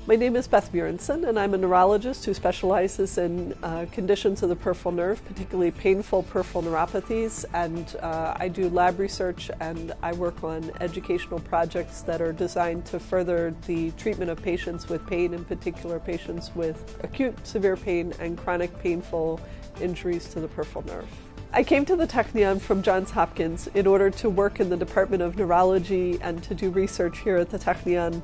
My name is Beth Murinson, and I'm a neurologist who specializes in conditions of the peripheral nerve, particularly painful peripheral neuropathies, and I do lab research and I work on educational projects that are designed to further the treatment of patients with pain, in particular patients with acute severe pain and chronic painful injuries to the peripheral nerve. I came to the Technion from Johns Hopkins in order to work in the Department of Neurology and to do research here at the Technion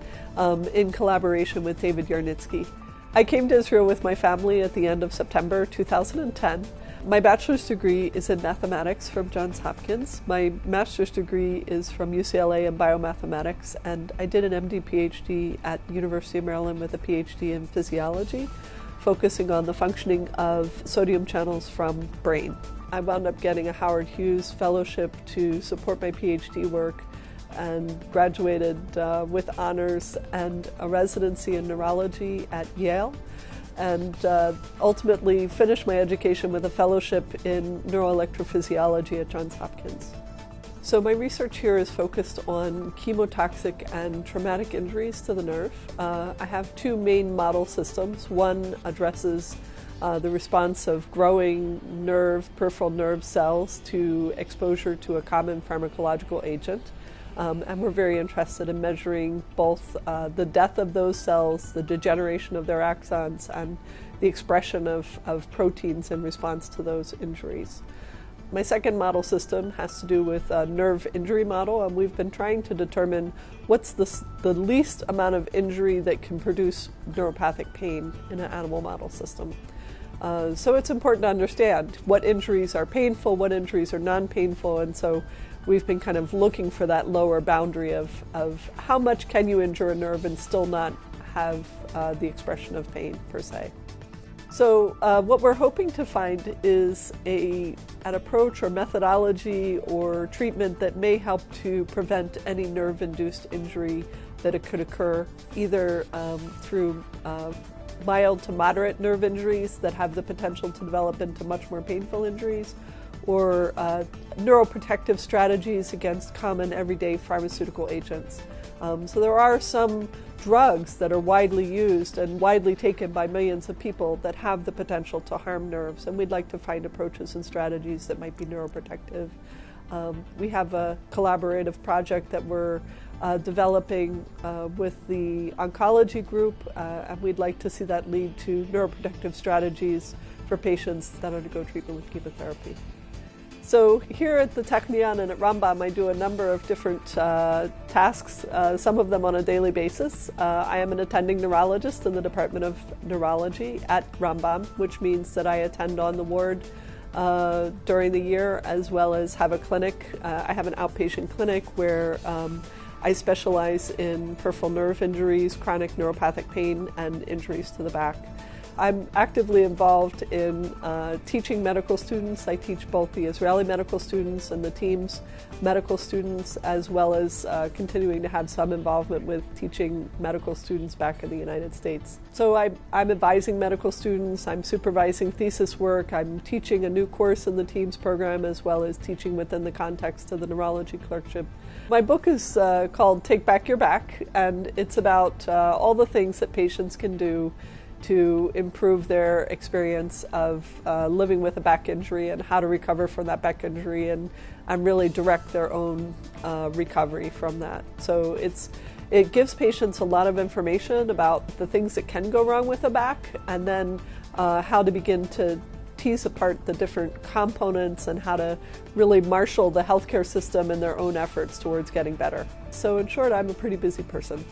in collaboration with David Yarnitsky. I came to Israel with my family at the end of September 2010. My bachelor's degree is in mathematics from Johns Hopkins. My master's degree is from UCLA in biomathematics, and I did an MD PhD at the University of Maryland with a PhD in physiology, focusing on the functioning of sodium channels from brain. I wound up getting a Howard Hughes Fellowship to support my PhD work and graduated with honors and a residency in neurology at Yale, and ultimately finished my education with a fellowship in neuroelectrophysiology at Johns Hopkins. So my research here is focused on chemotoxic and traumatic injuries to the nerve. I have two main model systems. One addresses the response of growing peripheral nerve cells to exposure to a common pharmacological agent. And we're very interested in measuring both the death of those cells, the degeneration of their axons, and the expression of proteins in response to those injuries. My second model system has to do with a nerve injury model, and we've been trying to determine what's the least amount of injury that can produce neuropathic pain in an animal model system. So it's important to understand what injuries are painful, what injuries are non-painful, and so we've been kind of looking for that lower boundary of how much can you injure a nerve and still not have the expression of pain per se. So what we're hoping to find is an approach or methodology or treatment that may help to prevent any nerve-induced injury that it could occur either through mild to moderate nerve injuries that have the potential to develop into much more painful injuries, or neuroprotective strategies against common everyday pharmaceutical agents. So there are some drugs that are widely used and widely taken by millions of people that have the potential to harm nerves, and we'd like to find approaches and strategies that might be neuroprotective. We have a collaborative project that we're developing with the oncology group, and we'd like to see that lead to neuroprotective strategies for patients that undergo treatment with chemotherapy. So here at the Technion and at Rambam, I do a number of different tasks, some of them on a daily basis. I am an attending neurologist in the Department of Neurology at Rambam, which means that I attend on the ward during the year, as well as have a clinic. I have an outpatient clinic where I specialize in peripheral nerve injuries, chronic neuropathic pain, and injuries to the back. I'm actively involved in teaching medical students. I teach both the Israeli medical students and the team's medical students, as well as continuing to have some involvement with teaching medical students back in the United States. So I'm advising medical students, I'm supervising thesis work, I'm teaching a new course in the team's program, as well as teaching within the context of the neurology clerkship. My book is called Take Back Your Back, and it's about all the things that patients can do to improve their experience of living with a back injury and how to recover from that back injury and really direct their own recovery from that. So it gives patients a lot of information about the things that can go wrong with a back, and then how to begin to tease apart the different components and how to really marshal the healthcare system in their own efforts towards getting better. So in short, I'm a pretty busy person.